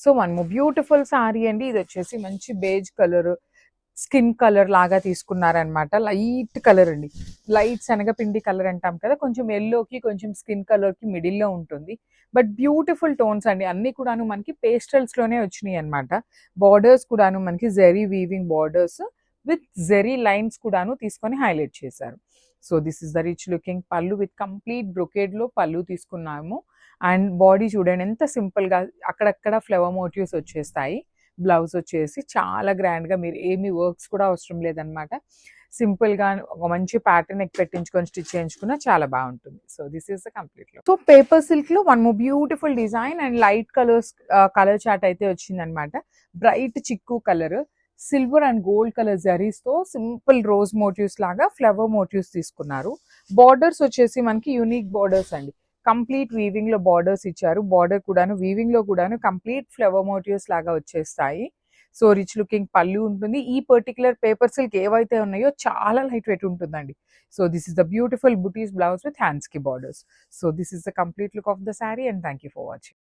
So one more beautiful sorry అండి. ఇది వచ్చేసి మంచి బేజ్ కలర్, స్కిన్ కలర్ లాగా తీసుకున్నారనమాట. లైట్ కలర్ అండి, లైట్ శనగపిండి కలర్ అంటాం కదా, కొంచెం ఎల్లోకి కొంచెం స్కిన్ కలర్కి మిడిల్లో ఉంటుంది. బట్ బ్యూటిఫుల్ టోన్స్ అండి, అన్ని కూడాను మనకి పేస్టల్స్లోనే వచ్చినాయి అనమాట. బార్డర్స్ కూడాను మనకి zari weaving borders with zari lines కూడాను తీసుకొని హైలైట్ చేశారు. So this is the rich looking pallu with complete బ్రొకేడ్లో పళ్ళు తీసుకున్నాము. అండ్ బాడీ చూడండి ఎంత సింపుల్గా, అక్కడక్కడ ఫ్లవర్ మోటివ్స్ వచ్చేస్తాయి. బ్లౌజ్ వచ్చేసి చాలా గ్రాండ్గా, మీరు ఏమి వర్క్స్ కూడా అవసరం లేదనమాట. సింపుల్గా ఒక మంచి ప్యాటర్న్ పెట్టించుకొని స్టిచ్ చేయించుకున్నా చాలా బాగుంటుంది. So this is the complete look. So paper సిల్క్లో one more beautiful design and light colour chart అయితే వచ్చిందనమాట. బ్రైట్ చిక్కు colour, silver and gold colour జరీస్తో సింపుల్ రోజ్ మోటివ్స్ లాగా ఫ్లవర్ మోటివ్స్ తీసుకున్నారు. బార్డర్స్ వచ్చేసి మనకి యూనిక్ బార్డర్స్ అండి, కంప్లీట్ వీవింగ్ లో బార్డర్స్ ఇచ్చారు. బార్డర్ కూడాను వీవింగ్ లో కూడాను కంప్లీట్ ఫ్లవర్ మోటివ్స్ లాగా వచ్చేస్తాయి. సో రిచ్ లుకింగ్ పళ్ళు ఉంటుంది. ఈ పర్టికులర్ పేపర్ సిల్క్ ఏవైతే ఉన్నాయో చాలా లైట్ వెయిట్ ఉంటుందండి. So this is the beautiful buttis blouse with hands కి borders. So this is the complete look of the sari and thank you for watching.